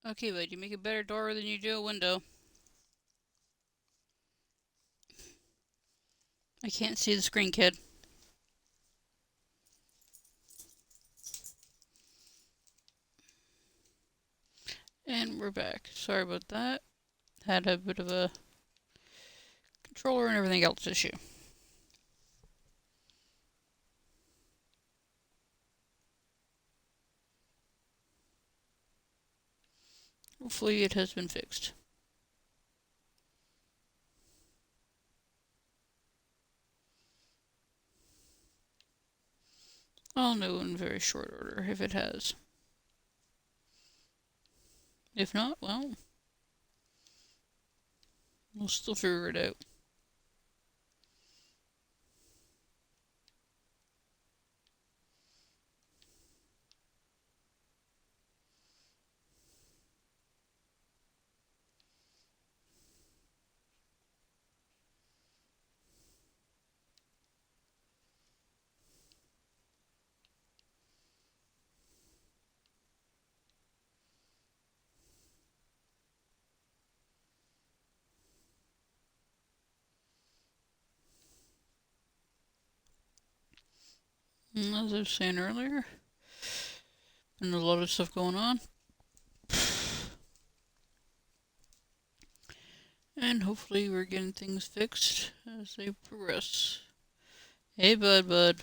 Okay, bud, you make a better door than you do a window. I can't see the screen, kid. And we're back. Sorry about that. Had a bit of a controller and everything else issue. Hopefully it has been fixed. I'll know in very short order if it has. If not, well, we'll still figure it out. As I was saying earlier, and a lot of stuff going on. And hopefully we're getting things fixed as they progress. Hey, bud.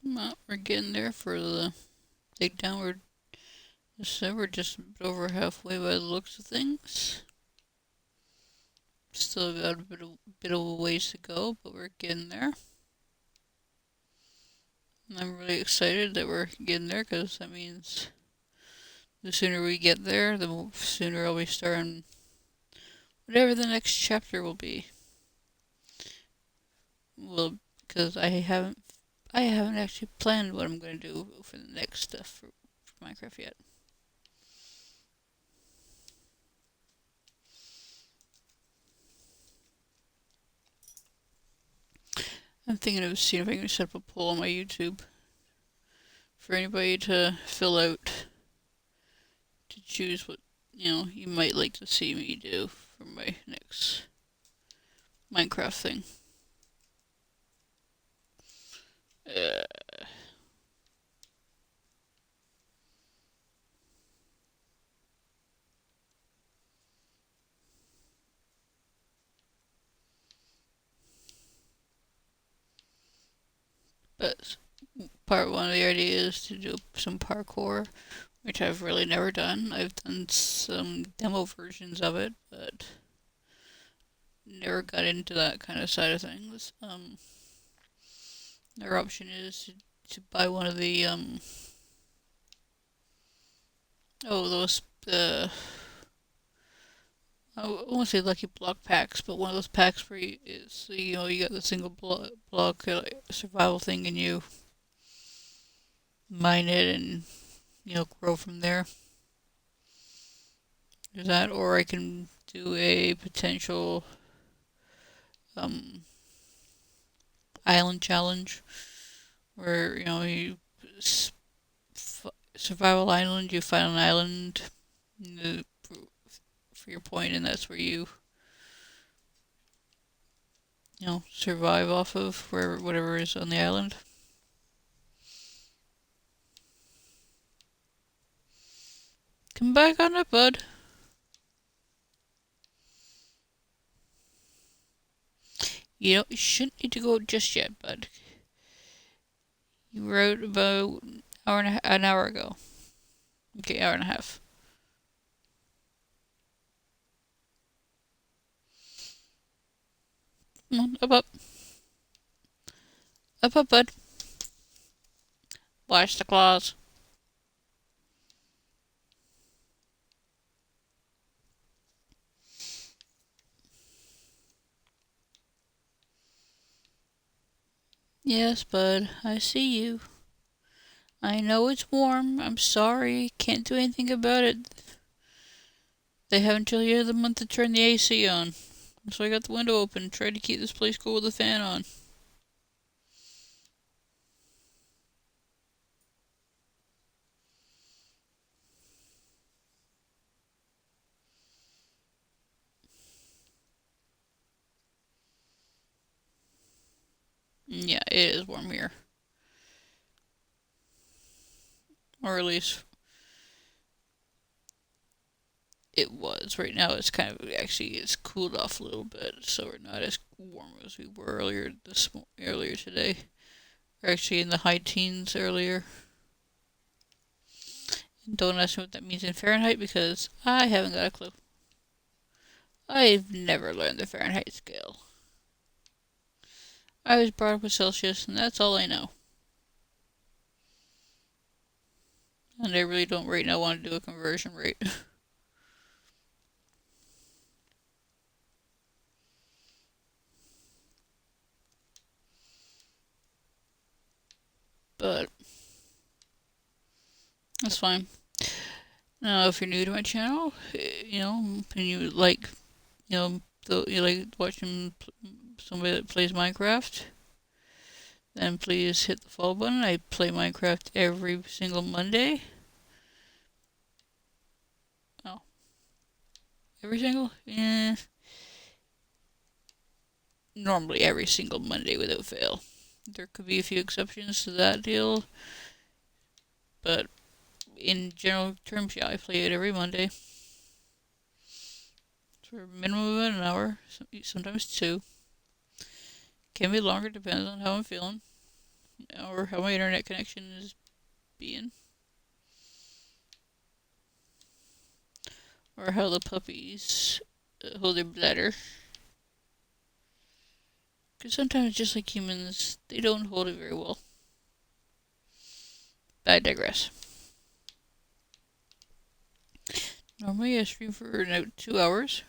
Well, we're getting there for the takedown. We're just over halfway by the looks of things. Still got a bit of a ways to go, but we're getting there. And I'm really excited that we're getting there because that means the sooner we get there, the sooner I'll be starting whatever the next chapter will be. Well, because I haven't actually planned what I'm going to do for the next stuff for Minecraft yet. I'm thinking of seeing if I can set up a poll on my YouTube for anybody to fill out to choose what you might like to see me do for my next Minecraft thing. But part one of the idea is to do some parkour, which I've really never done. I've done some demo versions of it, but never got into that kind of side of things. Their option is to buy one of the those I won't say lucky block packs, but one of those packs where you got the single block survival thing and you mine it and grow from there. There's that, or I can do a potential um, island challenge where you survival island. You find an island for your point, and that's where you survive off of whatever is on the island. Come back on up, bud. You shouldn't need to go just yet, bud. You wrote about an hour ago. Okay, hour and a half. Come on, up. Up, bud. Wash the claws. Yes, bud, I see you. I know it's warm. I'm sorry. Can't do anything about it. They have until the end of the month to turn the AC on. So I got the window open, tried to keep this place cool with the fan on. Yeah, it is warm here. Or at least it was. Right now it's kind of actually it's cooled off a little bit, so we're not as warm as we were earlier today. We're actually in the high teens earlier. And don't ask me what that means in Fahrenheit because I haven't got a clue. I've never learned the Fahrenheit scale. I was brought up with Celsius, and that's all I know. And I really don't right now want to do a conversion rate. But that's fine. Now, if you're new to my channel, and you like, you like watching somebody that plays Minecraft, then please hit the follow button. I play Minecraft every single Monday. Oh, every single? Yeah. Normally every single Monday without fail. There could be a few exceptions to that deal, but in general terms, yeah, I play it every Monday for a minimum of an hour, sometimes two. Can be longer, depends on how I'm feeling or how my internet connection is being, or how the puppies hold their bladder. Because sometimes, just like humans, they don't hold it very well. I digress. Normally, I stream for about 2 hours,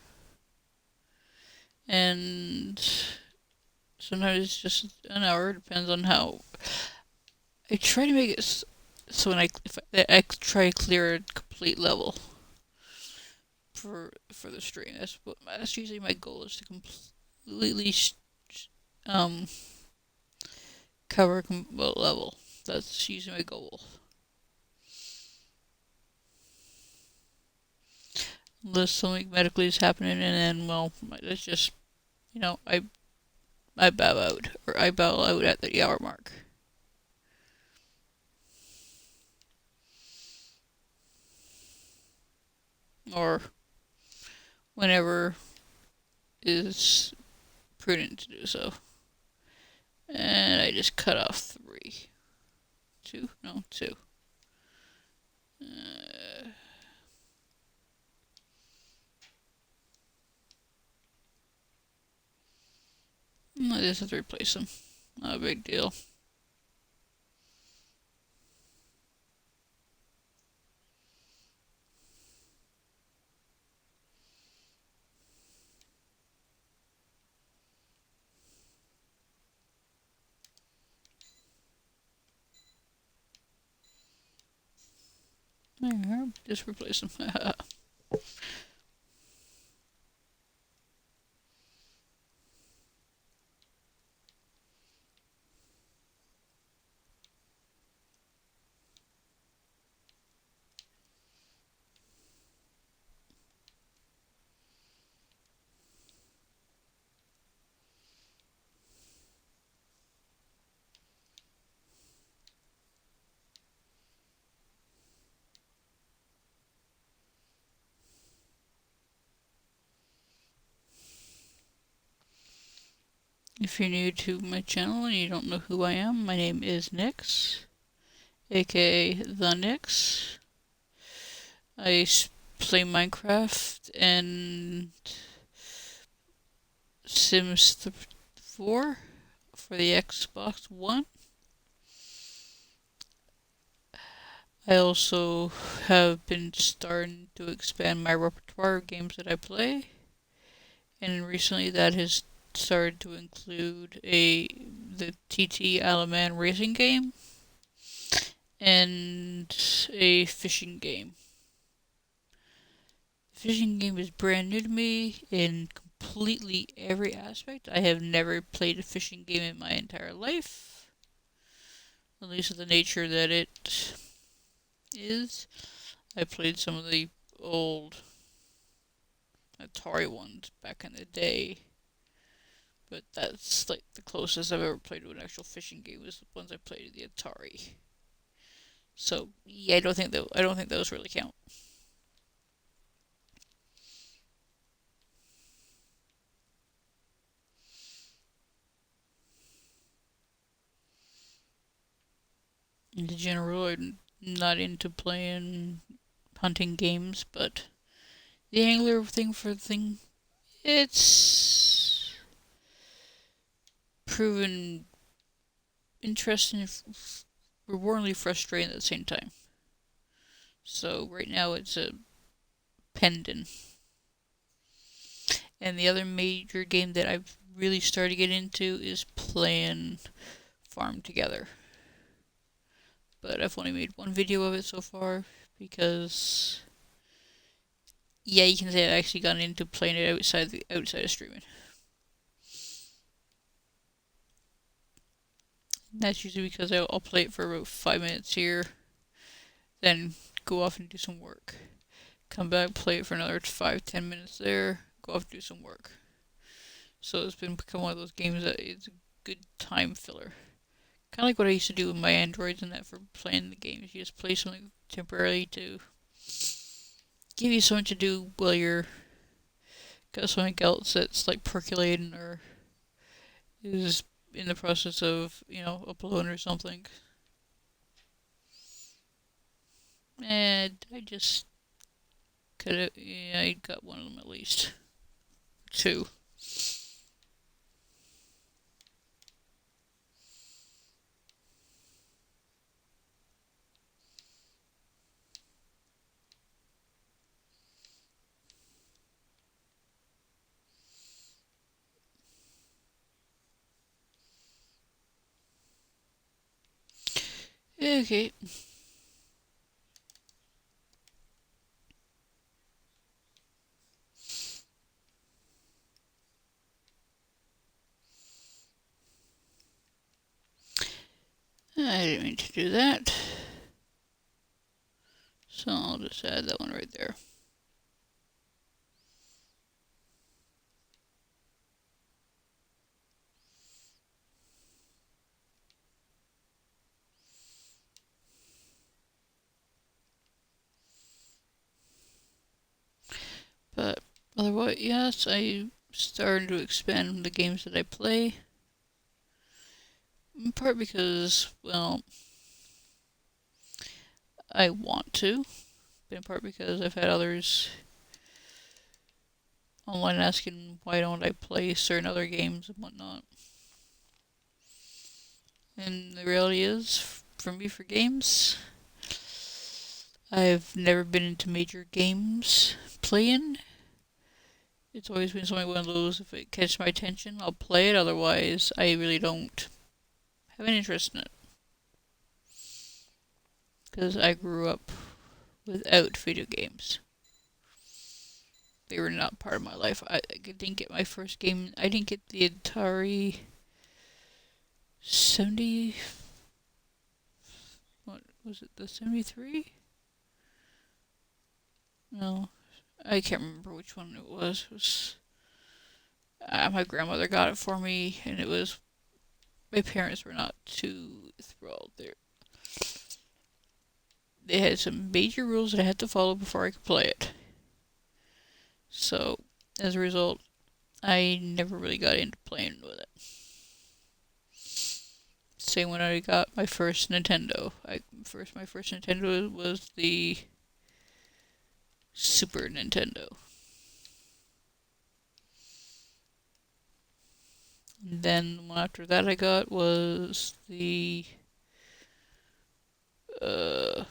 and sometimes it's just an hour. Depends on how. I try to make it so when I try to clear a complete level for the stream. That's usually my goal is to completely um cover a level. That's usually my goal. Unless something medically is happening, and then it's just I bow out or I bow out at the hour mark. Or whenever is prudent to do so. And I just cut off 3. 2? No, 2. I just have to replace them. Not a big deal. Just replace them. If you're new to my channel and you don't know who I am, my name is Nyx, aka The Nyx. I play Minecraft and Sims 4 for the Xbox One. I also have been starting to expand my repertoire of games that I play, and recently that has started to include the TT Alaman racing game and a fishing game. The fishing game is brand new to me in completely every aspect. I have never played a fishing game in my entire life, at least of the nature that it is. I played some of the old Atari ones back in the day, but that's like the closest I've ever played to an actual fishing game was the ones I played at the Atari. So yeah, I don't think those really count. In general, I'm not into playing hunting games, but the angler thing, it's proven interesting and rewardingly frustrating at the same time. So right now it's a pendant. And the other major game that I've really started to get into is playing Farm Together. But I've only made one video of it so far because, yeah, you can say I've actually gotten into playing it outside of streaming. And that's usually because I'll play it for about 5 minutes here, then go off and do some work. Come back, play it for another 5-10 minutes there, go off and do some work. So it's become one of those games that it's a good time filler. Kind of like what I used to do with my androids and that for playing the games. You just play something temporarily to give you something to do while you're got something else that's like percolating or is in the process of, uploading or something. And I just I got one of them at least. Two. Okay. I didn't mean to do that. So I'll just add that one right there. But otherwise, yes, I started to expand the games that I play. In part because, well, I want to, but in part because I've had others online asking why don't I play certain other games and whatnot. And the reality is, for me, for games, I've never been into major games playing. It's always been something one of those, if it catches my attention, I'll play it, otherwise I really don't have an interest in it. Because I grew up without video games. They were not part of my life. I didn't get my first game, I didn't get the Atari 70, what was it, the 73? No, I can't remember which one it was. It was my grandmother got it for me, and it was, my parents were not too thrilled. They had some major rules that I had to follow before I could play it. So, as a result, I never really got into playing with it. Same when I got my first Nintendo. My first Nintendo was the Super Nintendo. And then the one after that I got was the I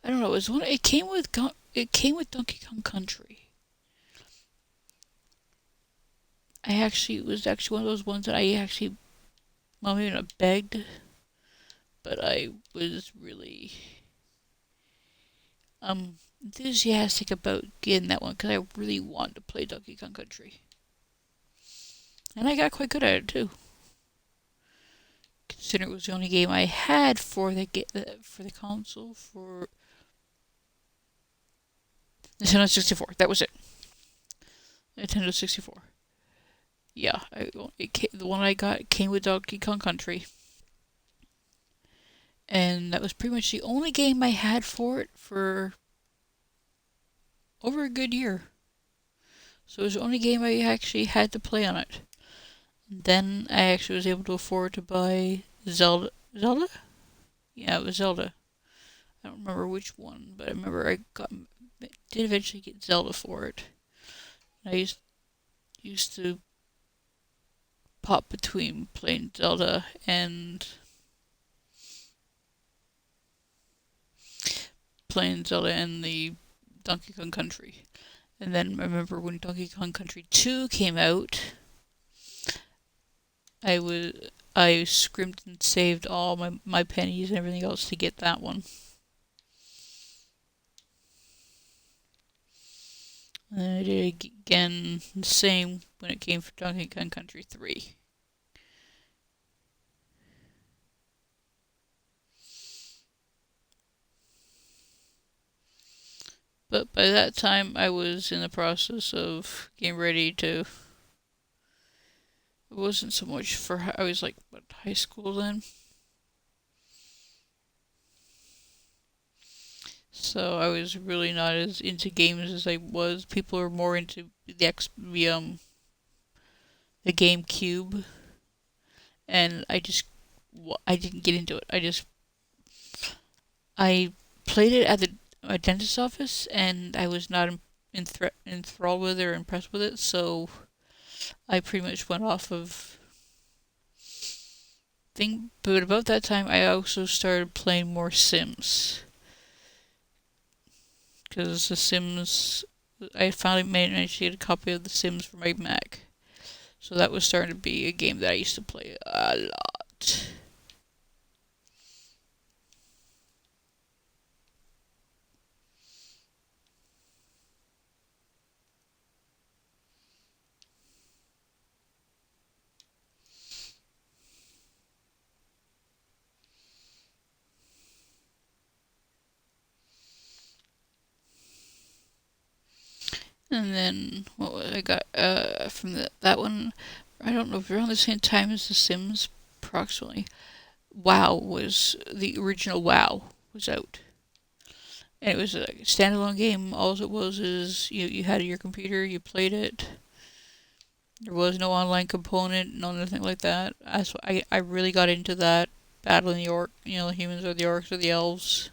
don't know. It was one. It came with it came with Donkey Kong Country. It was actually one of those ones that I actually, well, maybe not begged, but I was really enthusiastic about getting that one because I really wanted to play Donkey Kong Country, and I got quite good at it too. Considering it was the only game I had for the console for Nintendo 64. That was it. Nintendo 64. Yeah, the one I got came with Donkey Kong Country. And that was pretty much the only game I had for it for over a good year. So it was the only game I actually had to play on it. And then I actually was able to afford to buy Zelda. Zelda? Yeah, it was Zelda. I don't remember which one, but I remember did eventually get Zelda for it. I used to pop between playing Zelda and the Donkey Kong Country. And then I remember when Donkey Kong Country 2 came out, I scrimped and saved all my pennies and everything else to get that one. And then I did again the same when it came for Donkey Kong Country 3. But by that time, I was in the process of getting ready to. It wasn't so much for. I was like, what, high school then? So I was really not as into games as I was. People are more into the GameCube, and I didn't get into it. I played it at a dentist's office, and I was not enthralled with it or impressed with it. So I pretty much went off of thing. But about that time, I also started playing more Sims. Because The Sims, I finally managed to get a copy of The Sims for my Mac. So that was starting to be a game that I used to play a lot. And then I got from that one, I don't know if around the same time as The Sims, approximately. The original WoW was out, and it was a standalone game. All it was is you had your computer, you played it. There was no online component, no nothing like that. I really got into that, battling the humans or the orcs or the elves.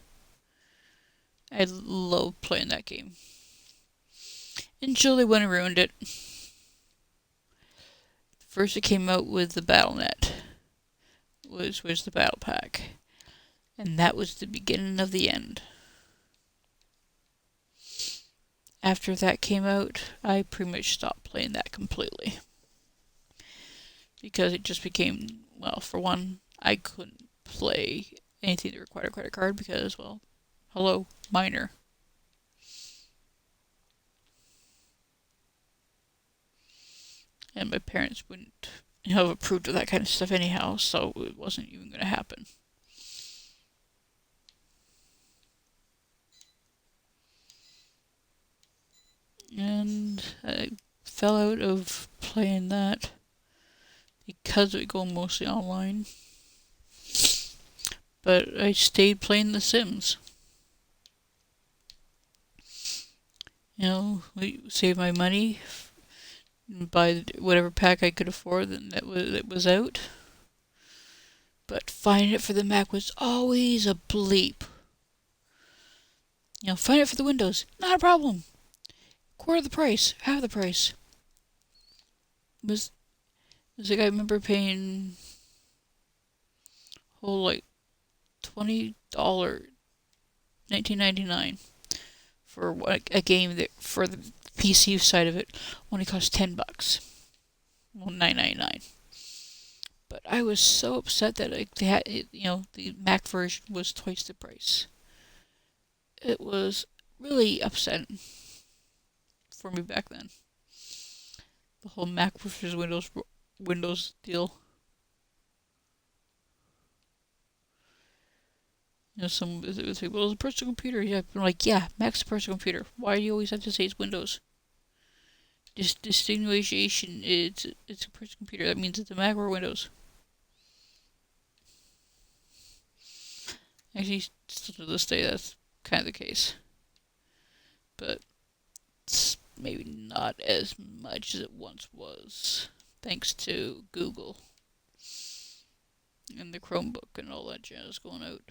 I loved playing that game. Until they went and ruined it. First it came out with the BattleNet, which was the battle pack. And that was the beginning of the end. After that came out, I pretty much stopped playing that completely. Because it just became, well, for one, I couldn't play anything that required a credit card because, well, hello, minor. And my parents wouldn't have approved of that kind of stuff anyhow, so it wasn't even going to happen. And I fell out of playing that because it would go mostly online. But I stayed playing The Sims. Save my money, buy whatever pack I could afford that was out. But finding it for the Mac was always a bleep. Find it for the Windows, not a problem. Quarter the price, half the price. It was like I remember paying $20, $19.99 for a game that for the PC side of it only cost $10. Well, $9.99. But I was so upset that they had, the Mac version was twice the price. It was really upsetting for me back then. The whole Mac versus Windows deal. Some would say, well, it's a personal computer. Yeah, I'm like, yeah, Mac's a personal computer. Why do you always have to say it's Windows? Distinguishation, it's a personal computer. That means it's a Mac or Windows. Actually, still to this day, that's kind of the case. But it's maybe not as much as it once was, thanks to Google and the Chromebook and all that jazz going out.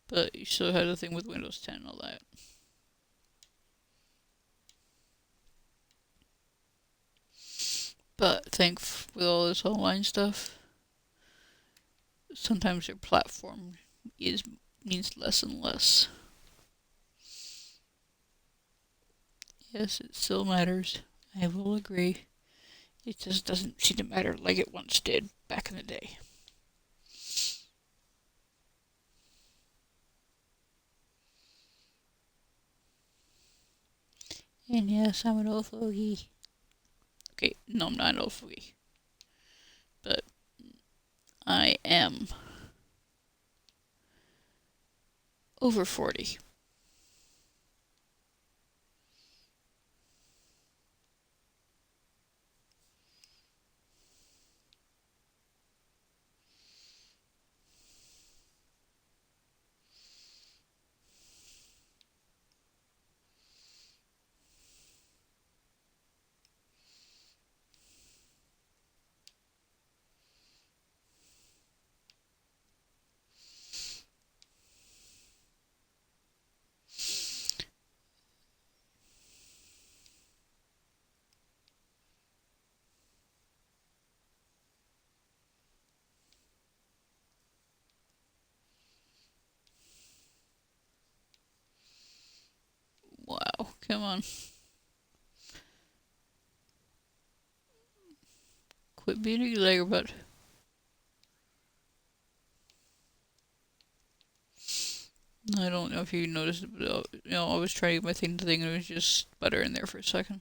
But you still had the thing with Windows 10 and all that. But I think with all this online stuff, sometimes your platform means less and less. Yes, it still matters. I will agree. It just doesn't seem to matter like it once did back in the day. And yes, I'm an old fogey. Okay, no, I'm not an old fogey. But I am over 40. Wow, come on. Quit being a laggerbutt. I don't know if you noticed it, but I was trying to get my thing to thing and it was just butter in there for a second.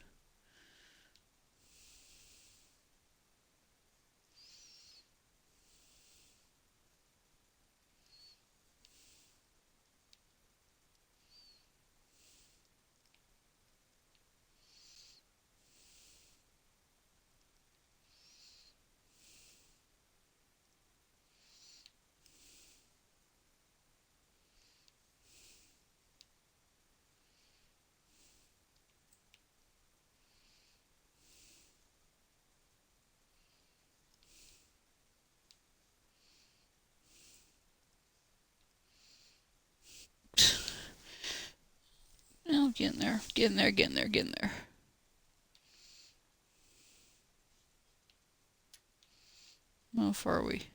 No, getting there. How far are we?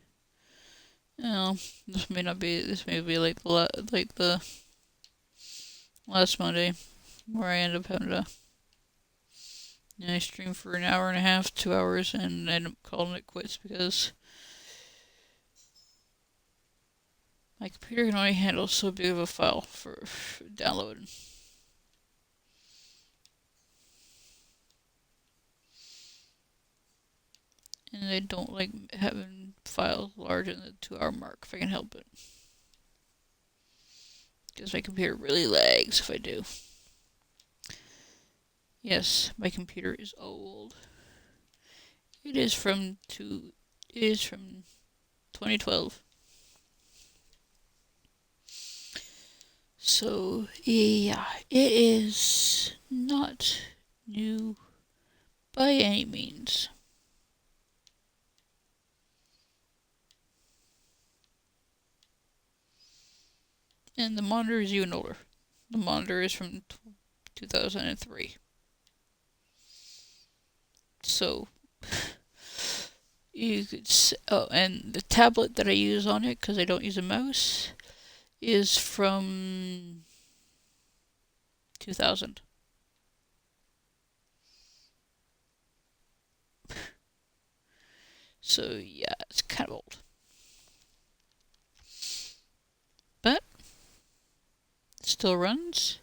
This may be like the last Monday, where I end up having to. I stream for an hour and a half, 2 hours, and end up calling it quits because my computer can only handle so big of a file for downloading. And I don't like having files larger than the 2 hour mark if I can help it. Because my computer really lags if I do. Yes, my computer is old. It is from 2012. So yeah, it is not new by any means. And the monitor is even older. The monitor is from 2003. So, you could. And the tablet that I use on it, because I don't use a mouse, is from 2000. So yeah, it's kind of old. But it still runs.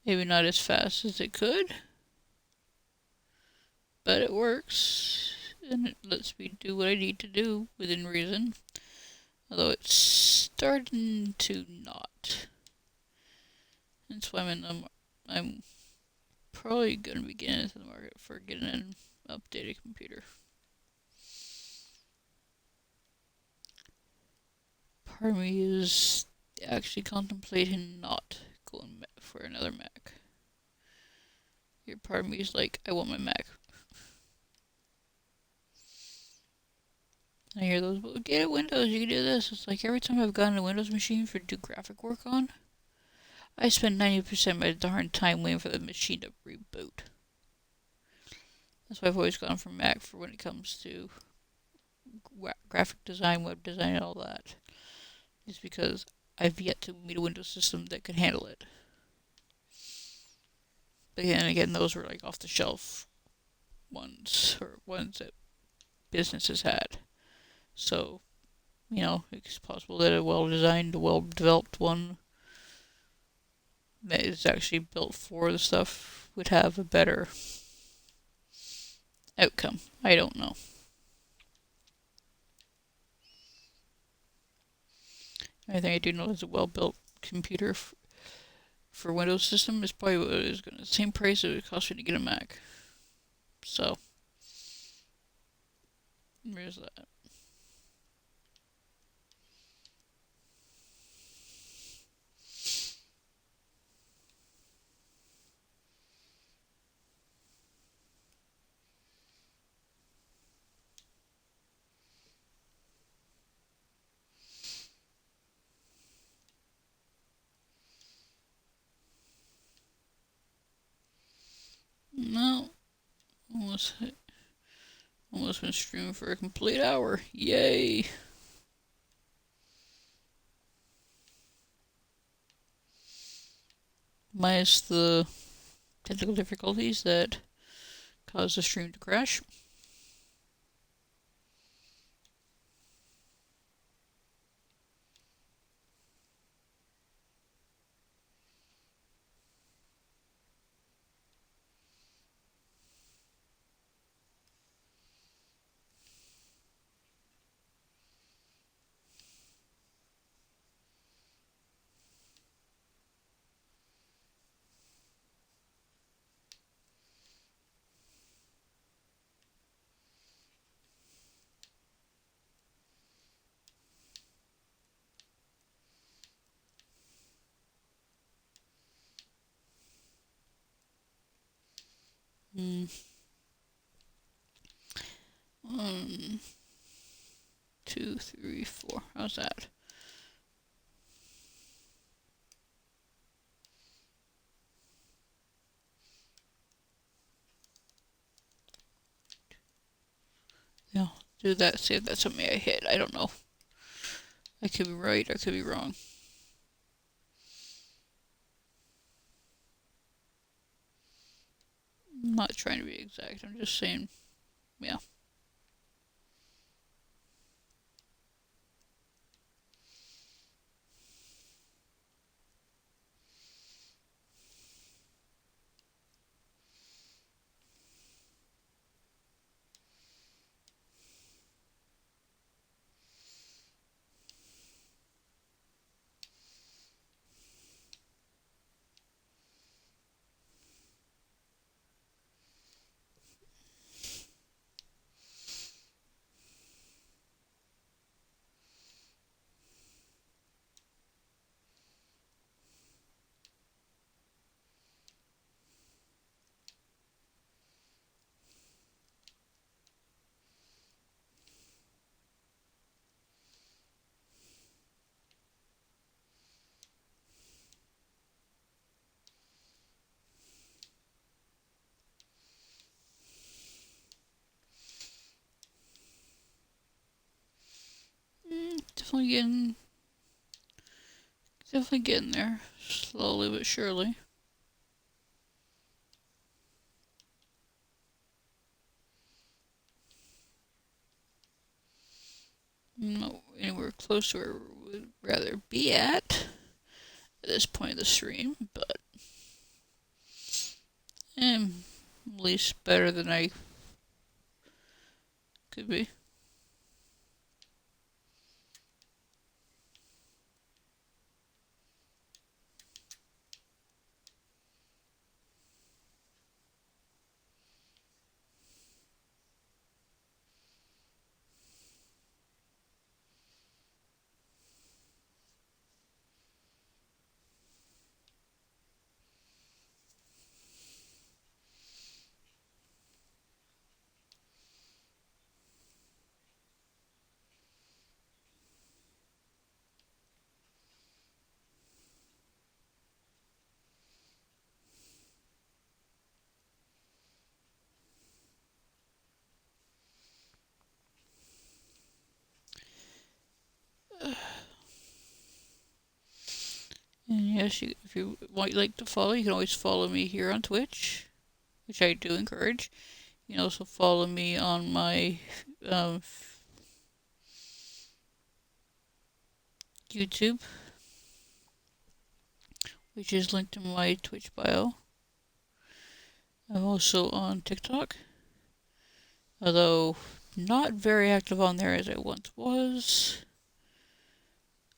Maybe not as fast as it could, but it works. And it lets me do what I need to do within reason. Although it's starting to not. That's why I'm probably going to be getting into the market for getting an updated computer. Part of me is actually contemplating not going for another Mac. Your part of me is like, I want my Mac. I hear those, well, get a Windows, you can do this. It's like every time I've gotten a Windows machine for do graphic work on, I spend 90% of my darn time waiting for the machine to reboot. That's why I've always gone for Mac for when it comes to graphic design, web design, and all that. It's because I've yet to meet a Windows system that can handle it. But then again, those were like off the shelf ones, or ones that businesses had. So, it's possible that a well-designed, well-developed one that is actually built for the stuff would have a better outcome. I don't know. I think I do know is a well-built computer for Windows system is probably what it is going to the same price it would cost me to get a Mac. So, there's that. No, almost been streaming for a complete hour. Yay! Minus the technical difficulties that caused the stream to crash. Mm. 1, 2, 3, 4. How's that? Yeah, do that. See if that's something I hit. I don't know. I could be right. I could be wrong. I'm not trying to be exact. I'm just saying, yeah. Definitely getting Definitely getting there, slowly but surely. Not anywhere close to where we would rather be at this point of the stream, but at least better than I could be. And yes, if you might like to follow, you can always follow me here on Twitch, which I do encourage. You can also follow me on my um, YouTube, which is linked in my Twitch bio. I'm also on TikTok, although not very active on there as I once was.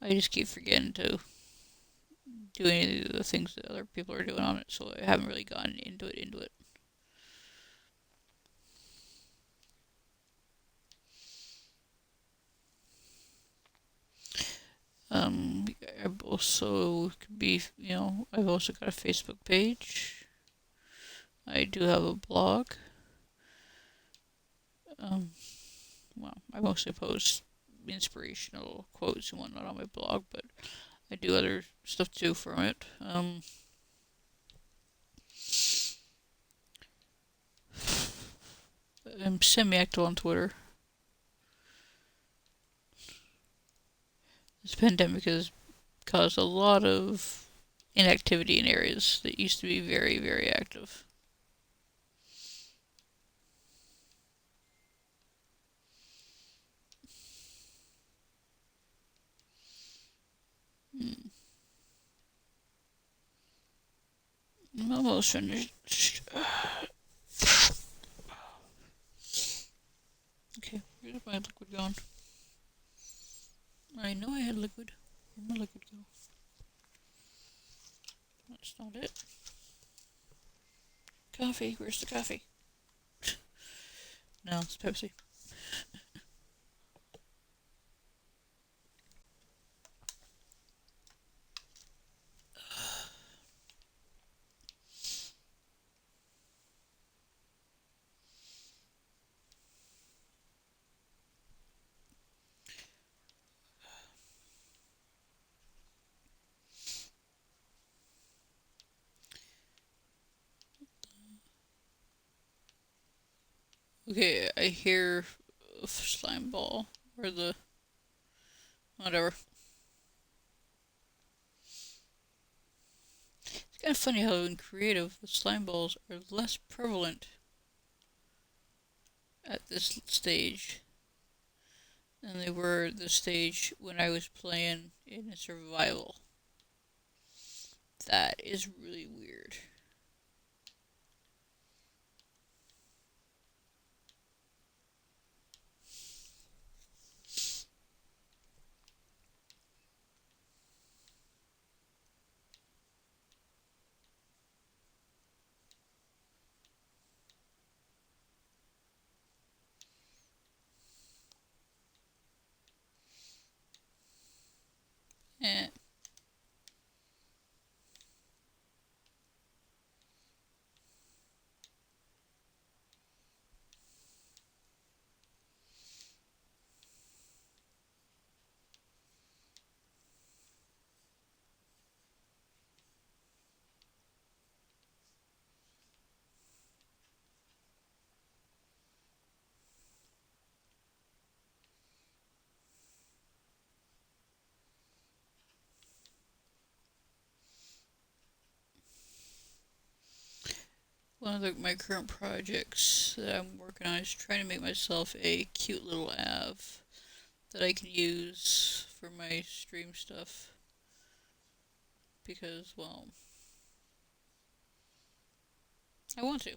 I just keep forgetting to do any of the things that other people are doing on it, so I haven't really gotten into it. I've also I've also got a Facebook page. I do have a blog. Well, I mostly post inspirational quotes and whatnot on my blog, but I do other stuff too from it. I'm semi-active on Twitter. This pandemic has caused a lot of inactivity in areas that used to be very, very active. I'm almost finished. Okay, where's my liquid gone? I know I had liquid. Where'd my liquid go? That's not it. Coffee, where's the coffee? No, it's Pepsi. Okay, I hear a slime ball. Or the... whatever. It's kind of funny how in creative, the slime balls are less prevalent at this stage than they were at the stage when I was playing in survival. That is really weird. Eh. One of my current projects that I'm working on is trying to make myself a cute little av that I can use for my stream stuff. Because, well, I want to.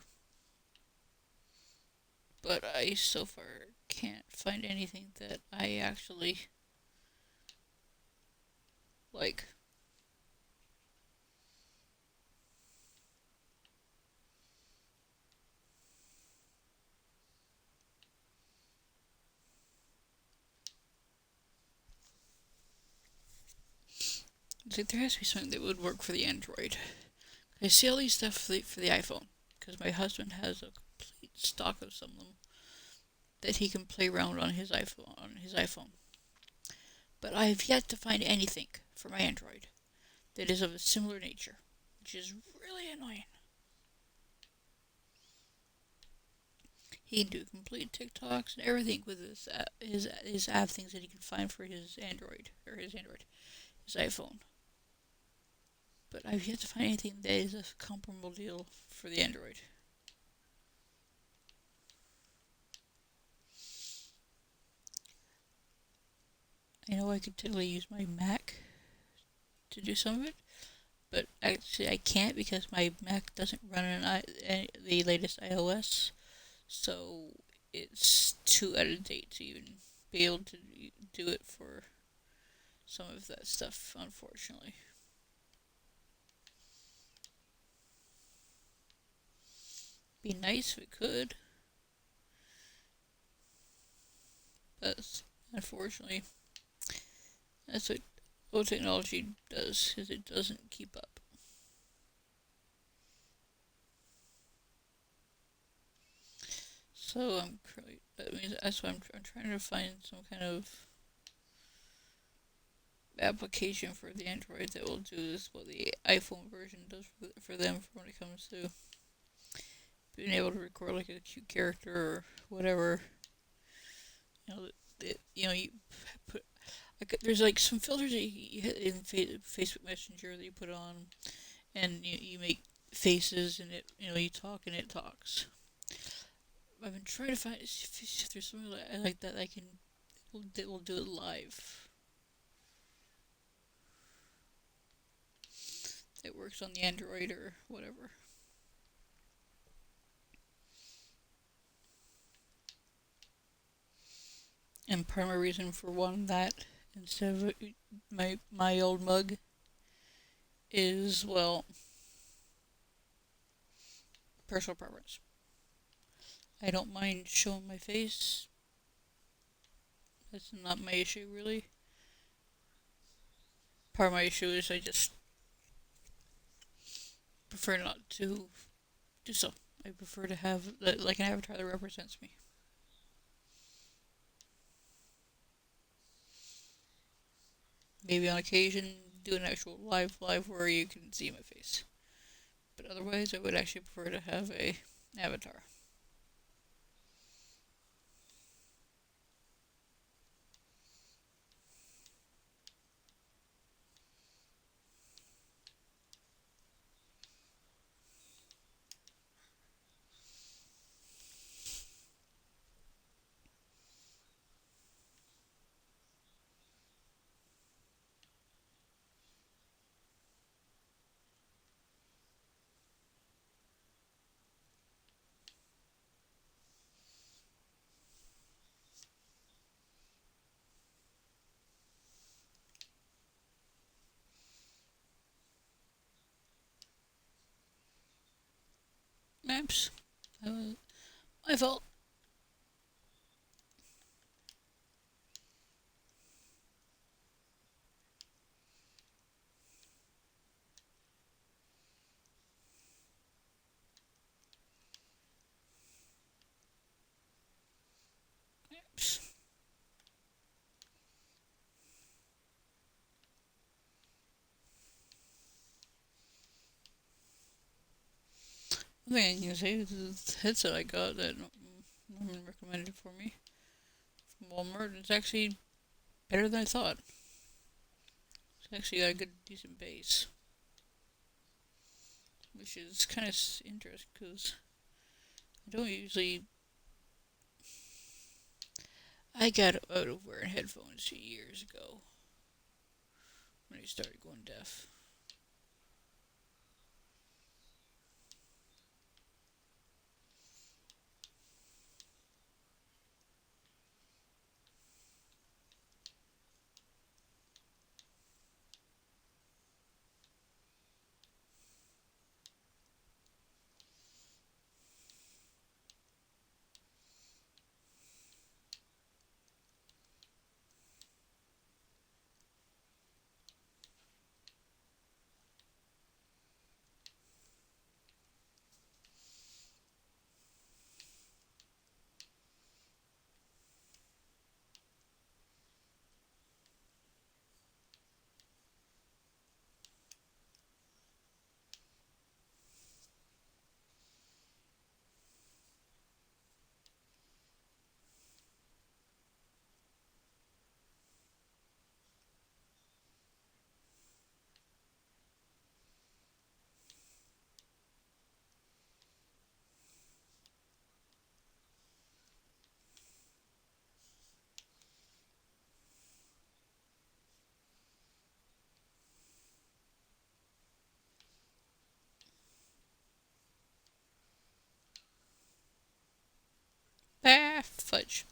But I so far can't find anything that I actually like. It's like there has to be something that would work for the Android. I see all these stuff for the iPhone because my husband has a complete stock of some of them that he can play around on his iPhone. But I have yet to find anything for my Android that is of a similar nature, which is really annoying. He can do complete TikToks and everything with his app things that he can find for his his iPhone. But I've yet to find anything that is a comparable deal for the Android. I know I could totally use my Mac to do some of it, but actually I can't because my Mac doesn't run the latest iOS, so it's too out of date to even be able to do it for some of that stuff, unfortunately. Be nice if it could, but unfortunately, that's what old technology does, is it doesn't keep up. So that's why I'm trying to find some kind of application for the Android that will do this what the iPhone version does for them for when it comes to being able to record like a cute character or whatever. You know, you put there's like some filters that you hit in Facebook Messenger that you put on, and you make faces and it you talk and it talks. I've been trying to find if there's something like that I can that will do it live. It works on the Android or whatever. And part of my reason for wanting that instead of my old mug is, well, personal preference. I don't mind showing my face. That's not my issue really. Part of my issue is I just prefer not to do so. I prefer to have like an avatar that represents me. Maybe on occasion do an actual live where you can see my face. But otherwise, I would actually prefer to have a avatar. Maps. My fault. Maps. One thing I can say is the headset I got that Norman recommended for me from Walmart. It's actually better than I thought. It's actually got a good, decent bass. which is kind of interesting because I don't usually. I got out of wearing headphones years ago when I started going deaf. Ah, fudge.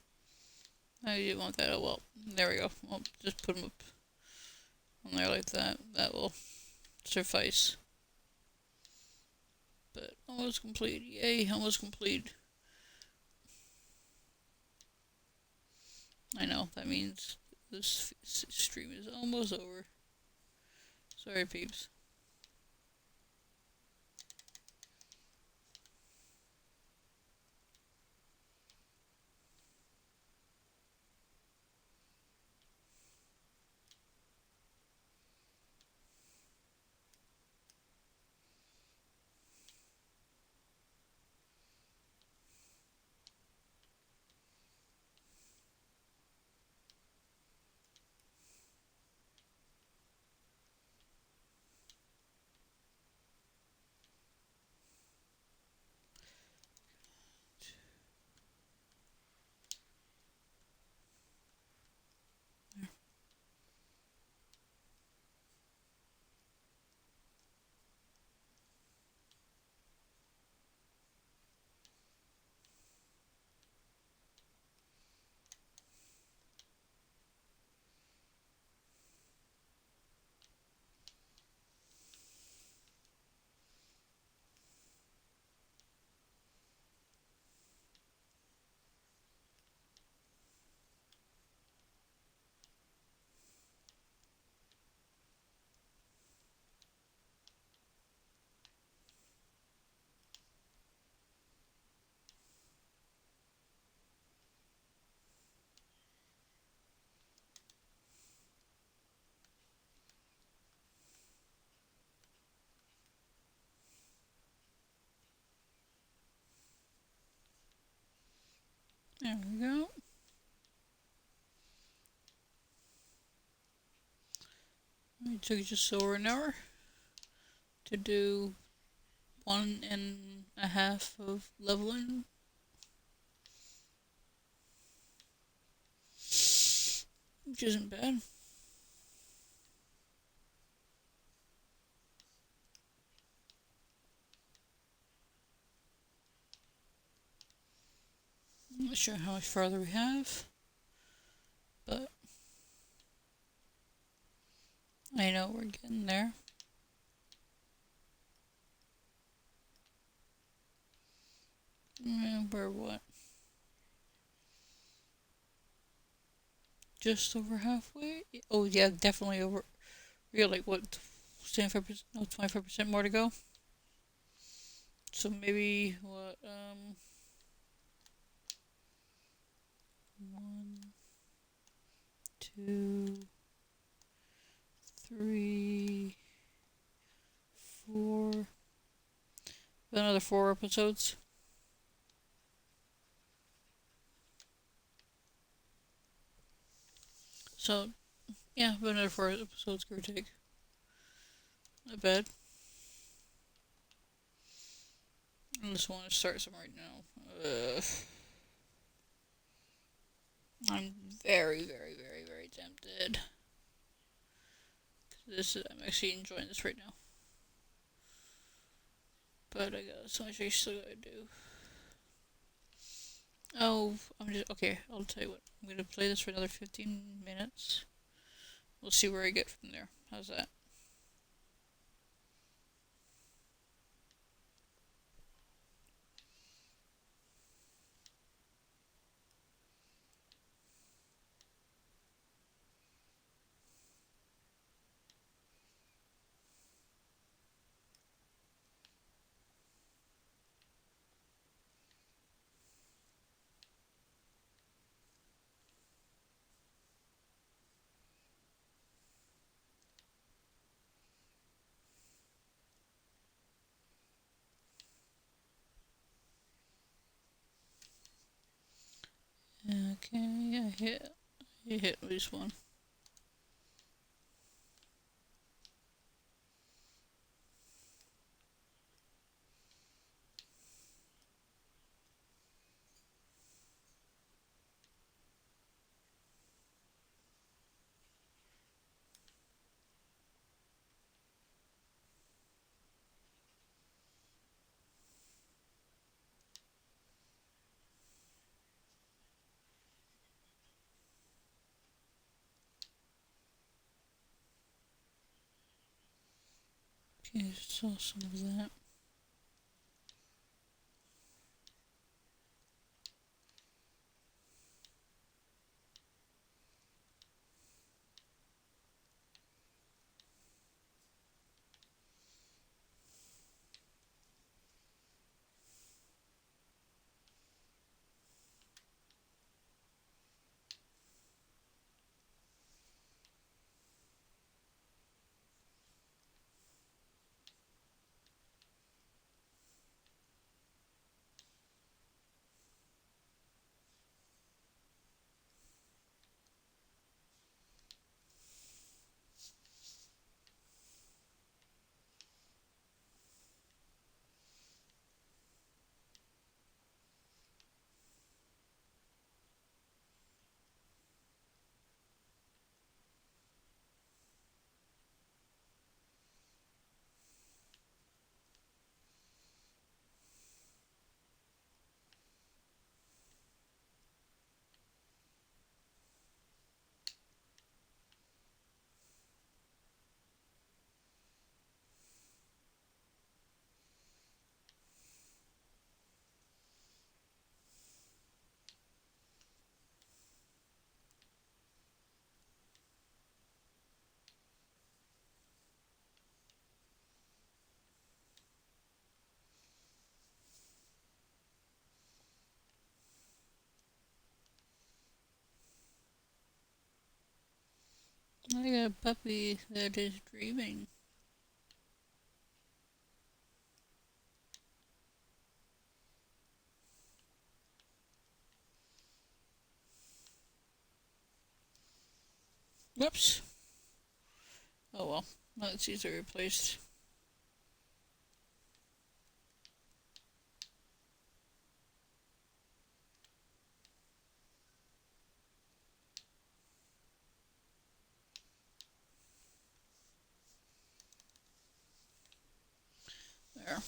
I didn't want that. Oh well. There we go. I'll just put them up on there like that. That will suffice. But almost complete. Yay, almost complete. I know, that means this stream is almost over. Sorry, peeps. There we go. It took just over an hour to do 1.5 of leveling, which isn't bad. I'm not sure how much farther we have, but I know we're getting there. We're what? Just over halfway? Oh yeah, definitely over. We got like what, 25%? No, 25% more to go. So maybe what? 1, 2, 3, 4. Another 4 episodes. So yeah, but another 4 episodes, give or take. Not bad. I just want to start some right now. I'm very, very, very, very tempted. I'm actually enjoying this right now. But I got so much I still gotta do. Oh, okay. I'll tell you what. I'm gonna play this for another 15 minutes. We'll see where I get from there. How's that? Okay, I hit at least one. Okay, saw some of that. I got a puppy that is dreaming. Whoops. Oh well. That's easily replaced. There.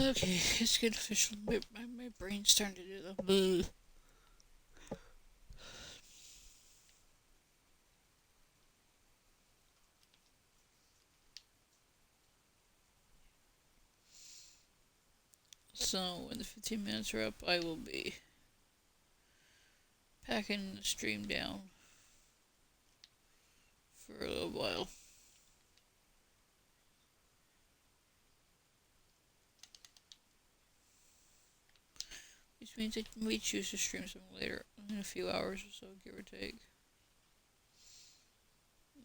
Okay, it's good official. My brain's starting to do the bleh. So when the 15 minutes are up, I will be packing the stream down for a little while. Which means I may choose to stream some later, in a few hours or so, give or take.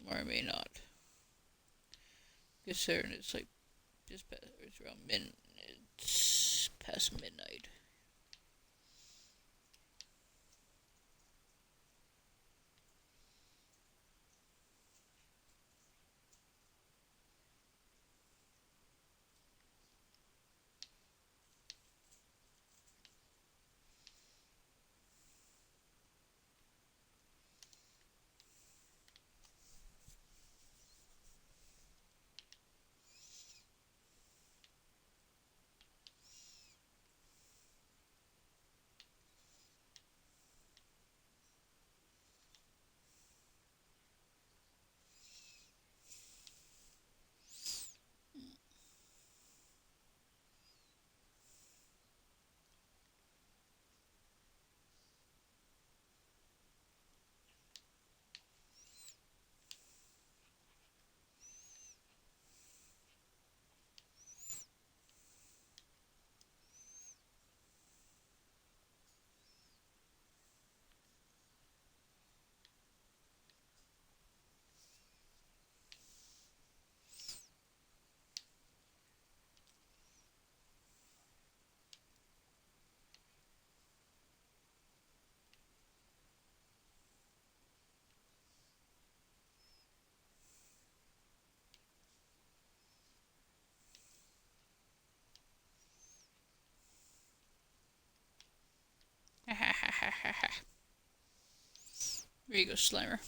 Or I may not. Considering it's like just past, it's around it's past midnight. There you go, Slimer.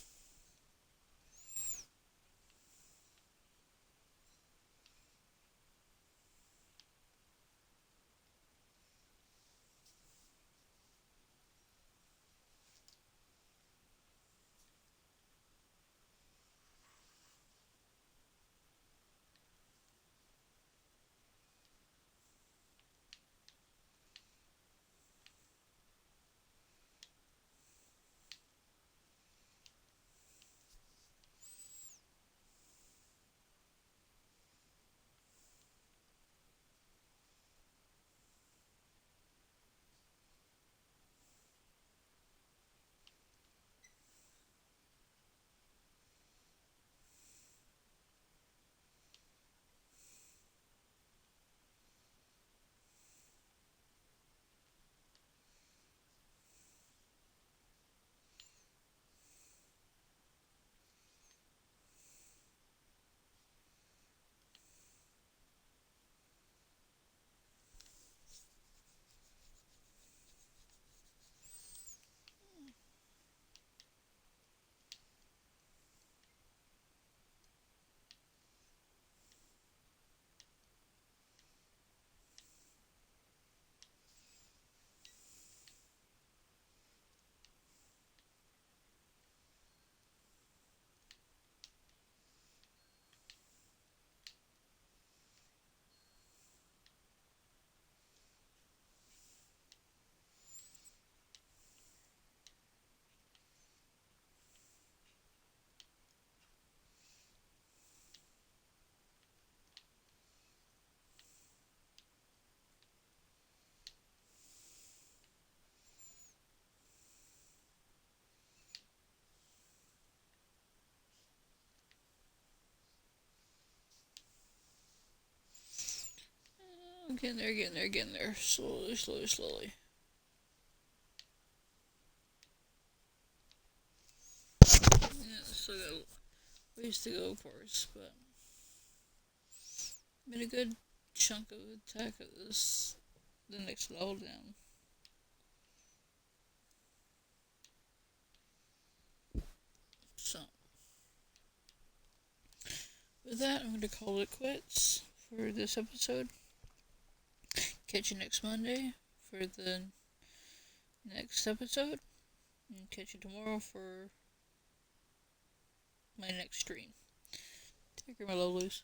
Getting there. Slowly. Yeah, still got ways to go, of course, but been a good chunk of attack of this, the next level down. So, with that, I'm going to call it quits for this episode. catch you next Monday for the next episode. And catch you tomorrow for my next stream. Take care, my lovelies.